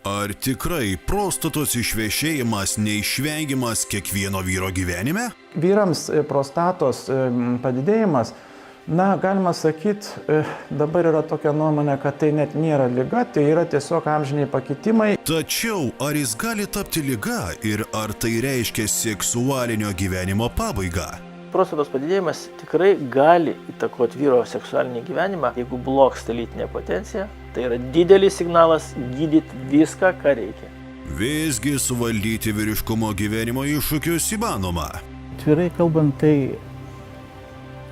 Ar tikrai prostatos išvešėjimas neišvengiamas kiekvieno vyro gyvenime? Vyrams prostatos padidėjimas, galima sakyti, dabar yra tokia nuomonė, kad tai net nėra liga, tai yra tiesiog amžiniai pakitimai. Tačiau ar jis gali tapti liga ir ar tai reiškia seksualinio gyvenimo pabaigą? Prostatos padidėjimas tikrai gali įtakoti vyro seksualinį gyvenimą, jeigu bloksta lytinė potencija. Tai yra didelis signalas gydyti viską, ką reikia. Visgi suvaldyti vyriškumo gyvenimo iššūkius įmanoma. Atvirai kalbant, tai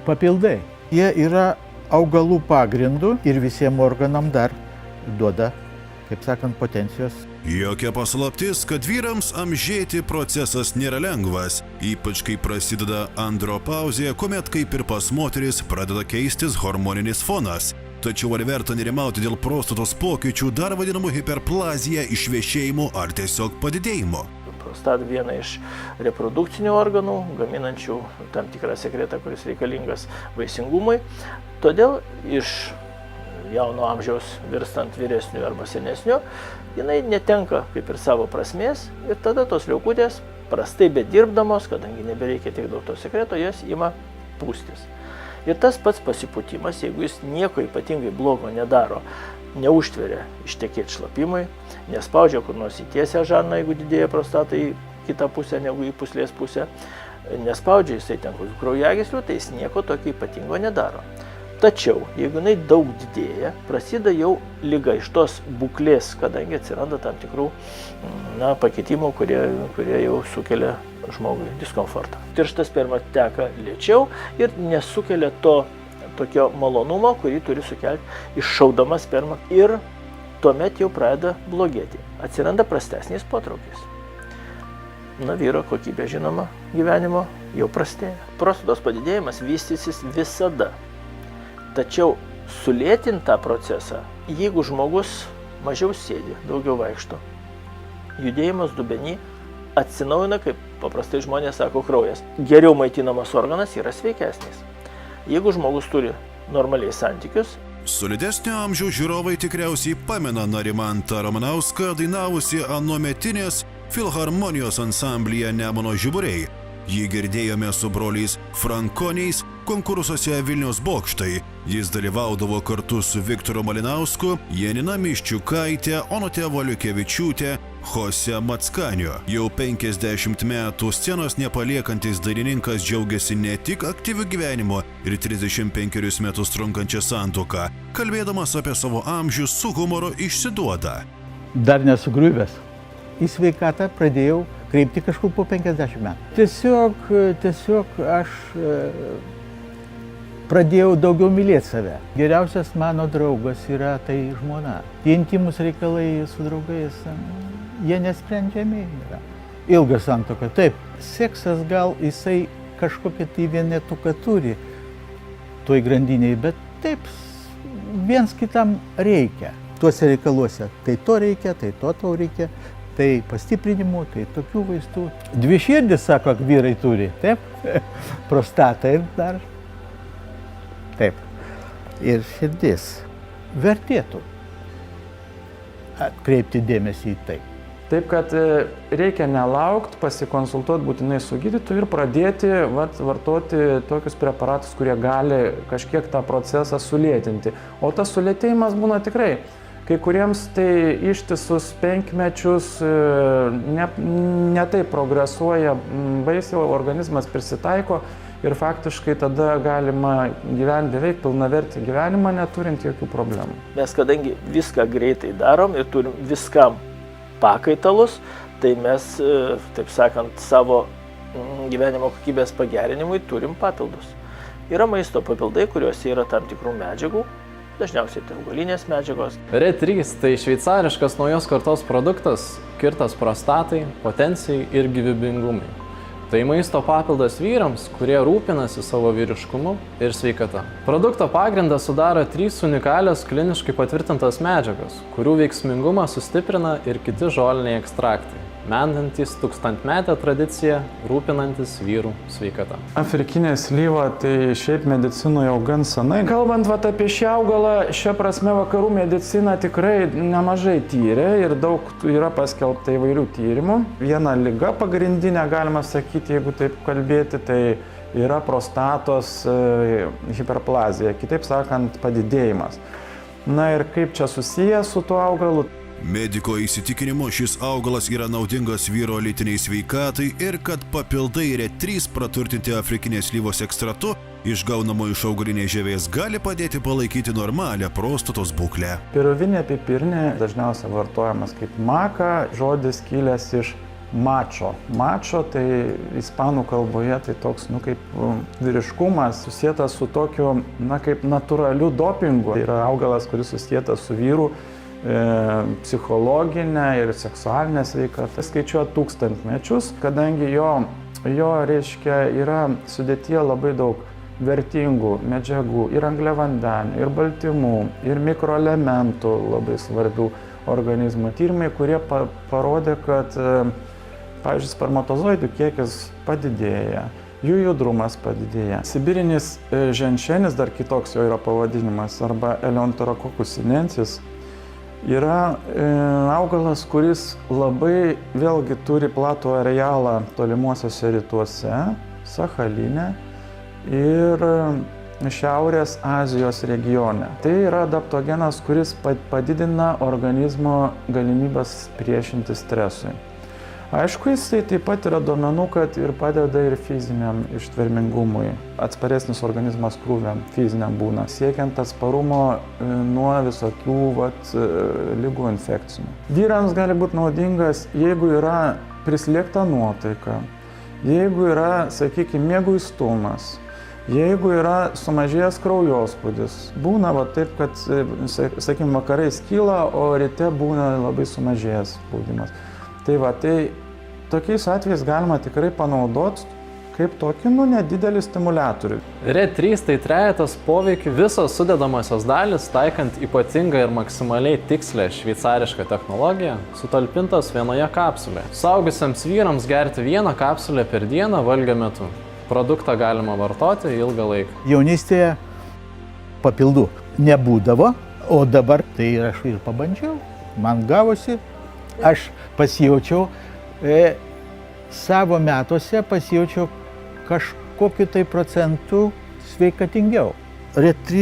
papildai. Jie yra augalų pagrindų ir visiems organam dar duoda, kaip sakant, potencijos. Jokia paslaptis, kad vyrams amžėti procesas nėra lengvas, ypač kai prasideda andropauzė, kuomet kaip ir pas moteris pradeda keistis hormoninis fonas. Tačiau ar verta nerimauti dėl prostatos pokyčių, dar vadinamų hiperplazija, išvešėjimu ar tiesiog padidėjimu? Prostata viena iš reprodukcinių organų, gaminančių tam tikrą sekretą, kuris reikalingas vaisingumui. Todėl iš jauno amžiaus virstant vyresniu arba senesniu, jinai netenka kaip ir savo prasmės ir tada tos liaukutės prastai bedirbdamos, kadangi nebereikia tiek daug to sekreto, jas ima pūstis. Ir tas pats pasipūtimas, jeigu jis nieko ypatingai blogo nedaro, neužtveria ištekėti šlapimui, nespaudžia kur nors į tiesią žarną, jeigu didėja prostata į kitą pusę negu į pūslės pusę, nespaudžia jisai ten kraujagyslių, tai jis nieko tokio ypatingo nedaro. Tačiau, jeigu jinai daug didėja, prasideda jau liga iš tos būklės, kadangi atsiranda tam tikrų pakitimų, kurie jau sukelia žmogui diskomfortą. Tirštas sperma teka lėčiau ir nesukelia to tokio malonumo, kurį turi sukelti iššaudama sperma. Ir tuomet jau pradeda blogėti. Atsiranda prastesnis potraukis. Vyro kokybė, žinoma, gyvenimo jau prastėja. Prostatos padidėjimas vystysis visada. Tačiau sulėtinti tą procesą, jeigu žmogus mažiau sėdi, daugiau vaikšto, judėjimas dubenį atsinaujina, kaip paprastai žmonės sako, kraujas. Geriau maitinamas organas yra sveikesnis. Jeigu žmogus turi normaliai santykius. Solidesnio amžiaus žiūrovai tikriausiai pamena Narimantą Ramanauską, dainavusi anuometinės filharmonijos ansamblyje Nemuno žiburiai. Jį girdėjome su broliais Frankoniais konkursuose Vilniaus bokštai. Jis dalyvaudavo kartu su Viktoru Malinausku, Janina Miščiukaitė, Onutė Valiukevičiūtė, Jose Mackaniu. Jau 50 metų scenos nepaliekantis dainininkas džiaugiasi ne tik aktyviu gyvenimu ir 35 metus trunkančią santuoką. Kalbėdamas apie savo amžių su humoru išsiduoda. Dar nesugriuvęs. Į sveikatą pradėjau kreipti kažkur po 50 metų. Tiesiog aš pradėjau daugiau mylėti save. Geriausias mano draugas yra tai žmona. Tie intimus reikalai su draugais, jie nesprendžiami yra. Ilga santuoka, taip. Seksas gal jisai kažkokią tai vienetuką turi toj grandiniai, bet taip, viens kitam reikia. Tuose reikaluose tai to reikia, tai to tau reikia. Tai pastiprinimų, tai tokių vaistų. Dvi širdis, sako, vyrai turi, taip? Prostata ir dar. Taip. Ir širdis. Vertėtų atkreipti dėmesį į tai. Taip, kad reikia nelaukti, pasikonsultuoti būtinai su gydytoju ir pradėti vartoti tokius preparatus, kurie gali kažkiek tą procesą sulėtinti. O tas sulėtėjimas būna tikrai. Kai kuriems tai ištisus 5 mečius ne taip progresuoja, baisiai organizmas prisitaiko ir faktiškai tada galima gyventi beveik pilnavertį gyvenimą, neturint jokių problemų. Mes kadangi viską greitai darom ir turim viskam pakaitalus, tai mes, taip sakant, savo gyvenimo kokybės pagerinimui turim papildus. Yra maisto papildai, kuriuose yra tam tikrų medžiagų. Dažniausiai tai augalinės medžiagos. RED3 tai šveicariškas naujos kartos produktas, skirtas prostatai, potencijai ir gyvybingumui. Tai maisto papildas vyrams, kurie rūpinasi savo vyriškumu ir sveikata. Produkto pagrindą sudaro 3 unikalios kliniškai patvirtintos medžiagos, kurių veiksmingumą sustiprina ir kiti žoliniai ekstraktai. menantys tūkstantmetę tradiciją, rūpinantis vyrų sveikata. Afrikinė slyva tai šiaip medicinoje jau gan senai. Kalbant apie šį augalą, šia prasme vakarų medicina tikrai nemažai tyrė ir daug yra paskelbta įvairių tyrimų. Viena liga pagrindinė, galima sakyti, jeigu taip kalbėti, tai yra prostatos hiperplazija, kitaip sakant, padidėjimas. Na ir kaip čia susijęs su tuo augalu? Mediko įsitikinimu šis augalas yra naudingas vyro lytiniai sveikatai ir kad papildai RET3 praturtinti afrikinės slyvos ekstratu išgaunamo iš augalinės žievės gali padėti palaikyti normalią prostatos būklę. Piruvinė pipirnė dažniausiai vartojamas kaip maka, žodis kilęs iš mačo. Mačo tai ispanų kalboje tai toks, kaip vyriškumas susietas su tokiu, kaip natūraliu dopingu. Tai yra augalas, kuris susietas su vyrų psichologinė ir seksualinė sveikata. Skaičiuoja tūkstantmečius, kadangi jo reiškia yra sudėtyje labai daug vertingų medžiagų ir angliavandenių, ir baltymų, ir mikroelementų labai svarbių organizmų. Tyrimai, kurie parodė, kad pavyzdžiui, spermatozoidų kiekis padidėja, jų judrumas padidėja. Sibirinis ženšenis, dar kitoks jo yra pavadinimas, arba Eleonterococcus sinensis, yra augalas, kuris labai vėlgi turi platų arealą tolimuosiuose rytuose, Sachaline ir Šiaurės Azijos regione. Tai yra adaptogenas, kuris padidina organizmo galimybės priešinti stresui. Aišku, jisai taip pat yra duomenų, kad ir padeda ir fiziniam ištvermingumui. Atsparesnis organizmas krūviam, fiziniam būna, siekiant atsparumo nuo visokių ligų infekcinių. Vyrams gali būti naudingas, jeigu yra prislėgta nuotaika, jeigu yra, sakykime, mieguistumas, jeigu yra sumažėjęs kraujospūdis. Būna taip, kad, sakykime, vakarais kyla, o ryte būna labai sumažėjęs spaudimas. Tai tokiais atvejais galima tikrai panaudoti kaip tokį nedidelį stimuliatorių. RET3 tai trejetas poveikių visos sudedamosios dalis, taikant ypatingą ir maksimaliai tikslę šveicarišką technologiją, sutalpintos vienoje kapsulėje. Suaugusiems vyrams gerti vieną kapsulę per dieną valgio metu. Produktą galima vartoti ilgą laiką. Jaunystėje papildų nebūdavo, o dabar tai aš ir pabandžiau. Man gavosi. Aš pasijaučiau, savo metuose pasijaučiau kažkokiu tai procentu sveikatingiau. RET3,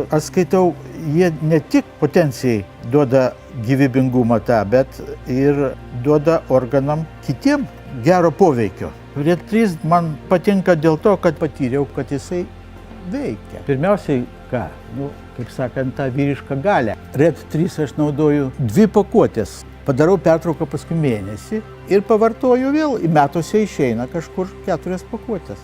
aš skaitau, jie ne tik potencijai duoda gyvybingumą tą, bet ir duoda organam kitiem gero poveikio. RET3 man patinka dėl to, kad patyriau, kad jisai veikia. Pirmiausiai, kaip sakant, tą vyrišką galią. RET3 aš naudoju 2 pakuotės. Padarau pertrauką paskui mėnesį ir pavartoju vėl, metuose išeina kažkur 4 pakuotės.